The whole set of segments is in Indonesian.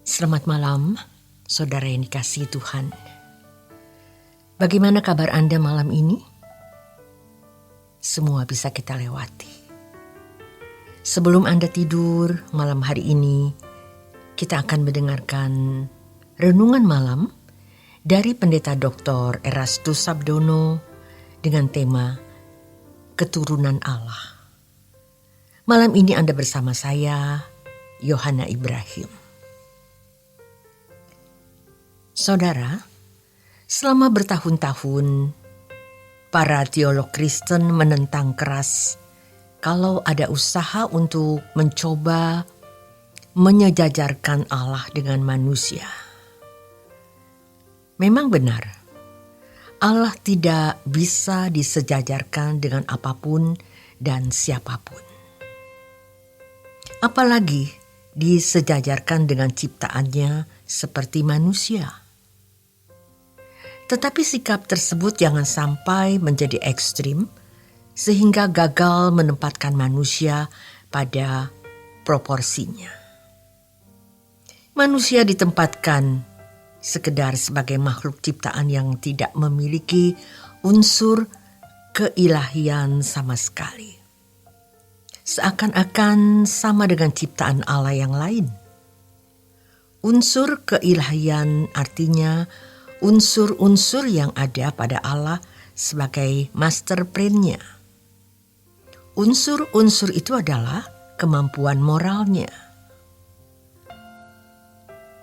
Selamat malam, saudara yang dikasihi Tuhan. Bagaimana kabar Anda malam ini? Semua bisa kita lewati. Sebelum Anda tidur malam hari ini, kita akan mendengarkan renungan malam dari Pendeta Dr. Erastus Sabdono dengan tema Keturunan Allah. Malam ini Anda bersama saya, Yohana Ibrahim. Saudara, selama bertahun-tahun, para teolog Kristen menentang keras kalau ada usaha untuk mencoba menyejajarkan Allah dengan manusia. Memang benar, Allah tidak bisa disejajarkan dengan apapun dan siapapun. Apalagi disejajarkan dengan ciptaannya seperti manusia. Tetapi sikap tersebut jangan sampai menjadi ekstrim sehingga gagal menempatkan manusia pada proporsinya. Manusia ditempatkan sekedar sebagai makhluk ciptaan yang tidak memiliki unsur keilahian sama sekali. Seakan-akan sama dengan ciptaan Allah yang lain. Unsur keilahian artinya unsur-unsur yang ada pada Allah sebagai master plan-nya. Unsur-unsur itu adalah kemampuan moralnya.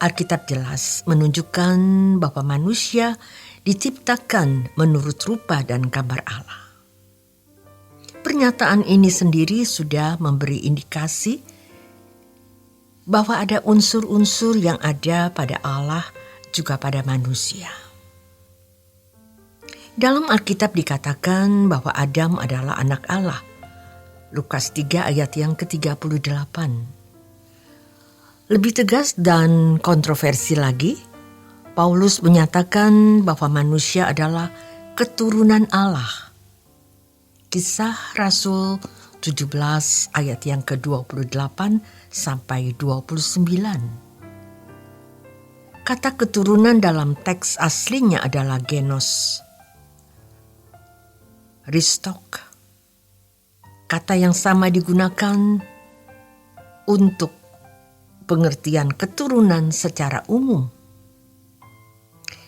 Alkitab jelas menunjukkan bahwa manusia diciptakan menurut rupa dan gambar Allah. Pernyataan ini sendiri sudah memberi indikasi bahwa ada unsur-unsur yang ada pada Allah juga pada manusia. Dalam Alkitab dikatakan bahwa Adam adalah anak Allah. Lukas 3 ayat yang ke-38. Lebih tegas dan kontroversi lagi, Paulus menyatakan bahwa manusia adalah keturunan Allah. Kisah Rasul 17 ayat yang ke-28 sampai 29. Kata keturunan dalam teks aslinya adalah genos. Ristok. Kata yang sama digunakan untuk pengertian keturunan secara umum.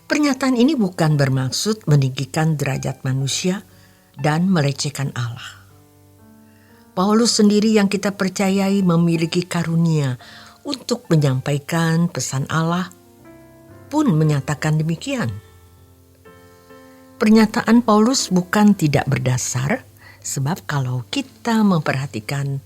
Pernyataan ini bukan bermaksud meninggikan derajat manusia dan melecehkan Allah. Paulus sendiri yang kita percayai memiliki karunia untuk menyampaikan pesan Allah pun menyatakan demikian. Pernyataan Paulus bukan tidak berdasar, sebab kalau kita memperhatikan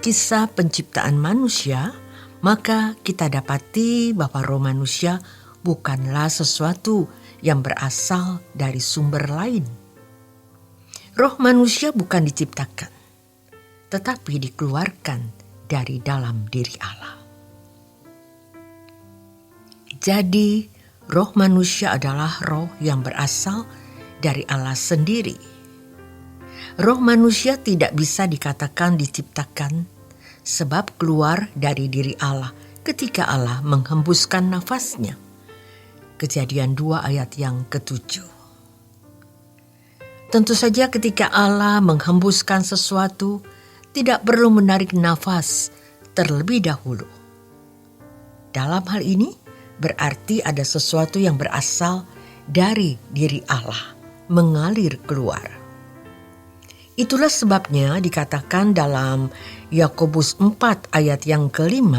kisah penciptaan manusia, maka kita dapati bahwa roh manusia bukanlah sesuatu yang berasal dari sumber lain. Roh manusia bukan diciptakan, tetapi dikeluarkan dari dalam diri Allah. Jadi, roh manusia adalah roh yang berasal dari Allah sendiri. Roh manusia tidak bisa dikatakan diciptakan sebab keluar dari diri Allah ketika Allah menghembuskan nafasnya. Kejadian 2 ayat yang ke-7. Tentu saja ketika Allah menghembuskan sesuatu, tidak perlu menarik nafas terlebih dahulu. Dalam hal ini, berarti ada sesuatu yang berasal dari diri Allah, mengalir keluar. Itulah sebabnya dikatakan dalam Yakobus 4 ayat yang ke-5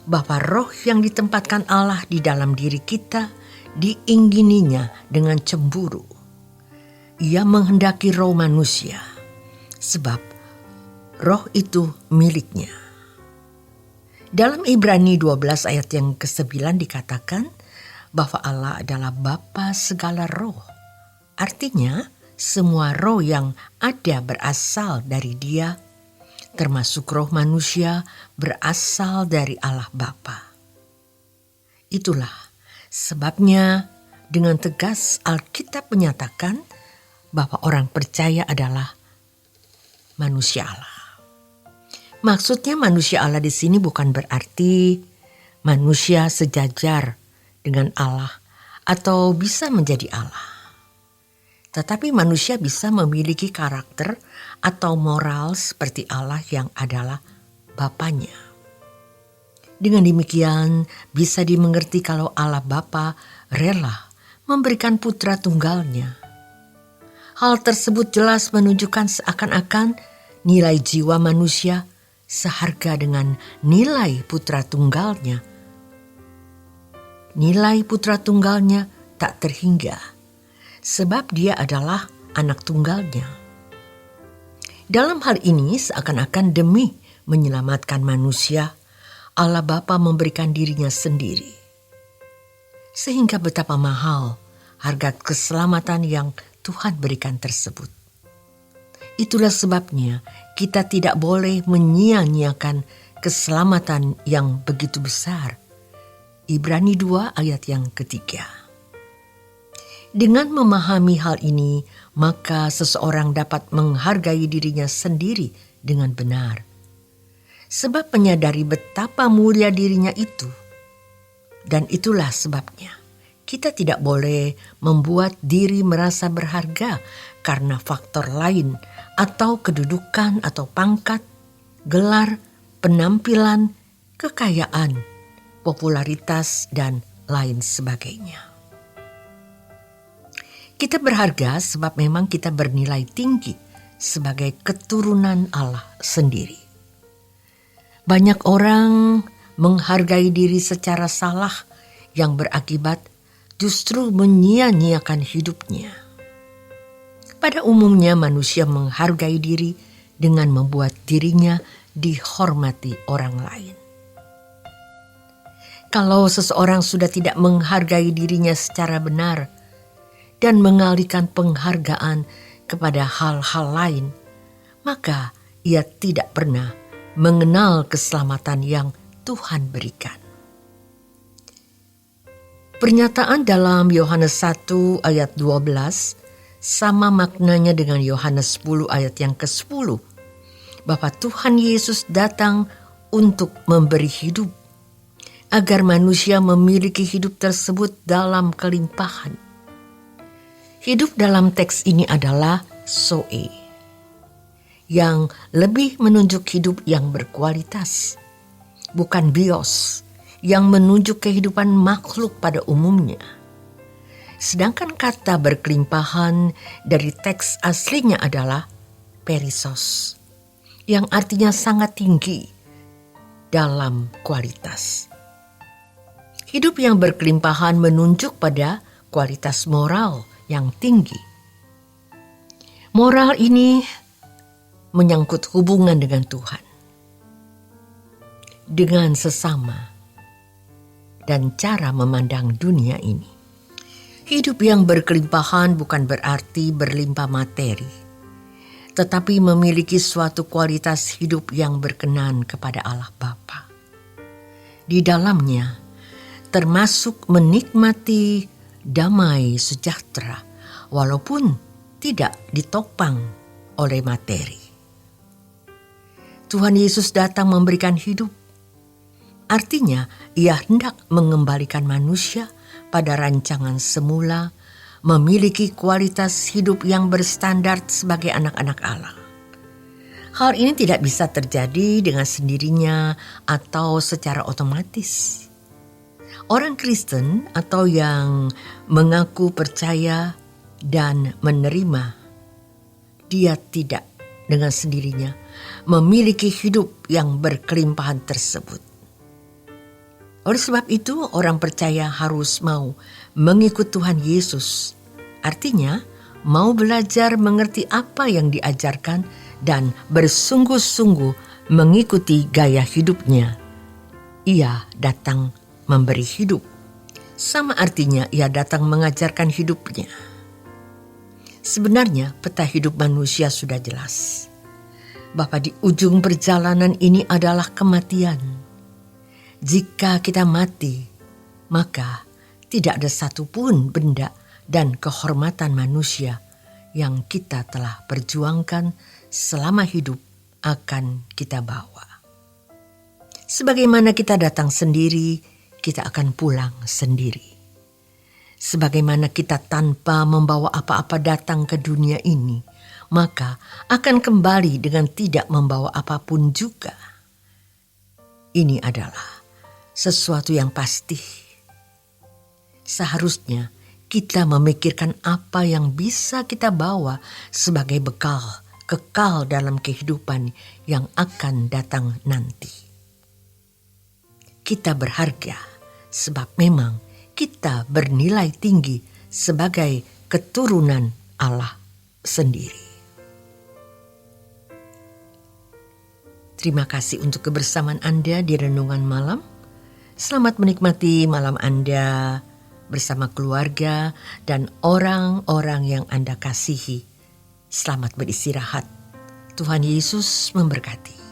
bahwa roh yang ditempatkan Allah di dalam diri kita diinggininya dengan cemburu. Ia menghendaki roh manusia, sebab roh itu miliknya. Dalam Ibrani 12 ayat yang ke-9 dikatakan bahwa Allah adalah Bapa segala roh. Artinya semua roh yang ada berasal dari Dia, termasuk roh manusia berasal dari Allah Bapa. Itulah sebabnya dengan tegas Alkitab menyatakan bahwa orang percaya adalah manusia Allah. Maksudnya manusia Allah di sini bukan berarti manusia sejajar dengan Allah atau bisa menjadi Allah. Tetapi manusia bisa memiliki karakter atau moral seperti Allah yang adalah Bapanya. Dengan demikian bisa dimengerti kalau Allah Bapa rela memberikan putra tunggalnya. Hal tersebut jelas menunjukkan seakan-akan nilai jiwa manusia seharga dengan nilai putra tunggalnya. Nilai putra tunggalnya tak terhingga, sebab dia adalah anak tunggalnya. Dalam hal ini seakan-akan demi menyelamatkan manusia, Allah Bapa memberikan dirinya sendiri. Sehingga betapa mahal harga keselamatan yang Tuhan berikan tersebut. Itulah sebabnya kita tidak boleh menyia-nyiakan keselamatan yang begitu besar. Ibrani 2 ayat yang ketiga. Dengan memahami hal ini, maka seseorang dapat menghargai dirinya sendiri dengan benar. Sebab menyadari betapa mulia dirinya itu. Dan itulah sebabnya kita tidak boleh membuat diri merasa berharga karena faktor lain atau kedudukan atau pangkat, gelar, penampilan, kekayaan, popularitas, dan lain sebagainya. Kita berharga sebab memang kita bernilai tinggi sebagai keturunan Allah sendiri. Banyak orang menghargai diri secara salah yang berakibat justru menyia-nyiakan hidupnya. Pada umumnya manusia menghargai diri dengan membuat dirinya dihormati orang lain. Kalau seseorang sudah tidak menghargai dirinya secara benar dan mengalihkan penghargaan kepada hal-hal lain, maka ia tidak pernah mengenal keselamatan yang Tuhan berikan. Pernyataan dalam Yohanes 1 ayat 12 sama maknanya dengan Yohanes 10 ayat yang ke-10, bahwa Tuhan Yesus datang untuk memberi hidup, agar manusia memiliki hidup tersebut dalam kelimpahan. Hidup dalam teks ini adalah zoe, yang lebih menunjuk hidup yang berkualitas, bukan bios, yang menunjuk kehidupan makhluk pada umumnya. Sedangkan kata berkelimpahan dari teks aslinya adalah perisos, yang artinya sangat tinggi dalam kualitas. Hidup yang berkelimpahan menunjuk pada kualitas moral yang tinggi. Moral ini menyangkut hubungan dengan Tuhan, dengan sesama, dan cara memandang dunia ini. Hidup yang berkelimpahan bukan berarti berlimpah materi, tetapi memiliki suatu kualitas hidup yang berkenan kepada Allah Bapa. Di dalamnya termasuk menikmati damai sejahtera walaupun tidak ditopang oleh materi. Tuhan Yesus datang memberikan hidup. Artinya ia hendak mengembalikan manusia pada rancangan semula, memiliki kualitas hidup yang berstandar sebagai anak-anak Allah. Hal ini tidak bisa terjadi dengan sendirinya atau secara otomatis. Orang Kristen atau yang mengaku percaya dan menerima, dia tidak dengan sendirinya memiliki hidup yang berkelimpahan tersebut. Oleh sebab itu, orang percaya harus mau mengikut Tuhan Yesus. Artinya, mau belajar mengerti apa yang diajarkan dan bersungguh-sungguh mengikuti gaya hidupnya. Ia datang memberi hidup. Sama artinya ia datang mengajarkan hidupnya. Sebenarnya peta hidup manusia sudah jelas. Bahwa di ujung perjalanan ini adalah kematian. Jika kita mati, maka tidak ada satupun benda dan kehormatan manusia yang kita telah perjuangkan selama hidup akan kita bawa. Sebagaimana kita datang sendiri, kita akan pulang sendiri. Sebagaimana kita tanpa membawa apa-apa datang ke dunia ini, maka akan kembali dengan tidak membawa apapun juga. Ini adalah sesuatu yang pasti. Seharusnya kita memikirkan apa yang bisa kita bawa sebagai bekal kekal dalam kehidupan yang akan datang nanti. Kita berharga sebab memang kita bernilai tinggi sebagai keturunan Allah sendiri. Terima kasih untuk kebersamaan Anda di Renungan Malam. Selamat menikmati malam Anda bersama keluarga dan orang-orang yang Anda kasihi. Selamat beristirahat. Tuhan Yesus memberkati.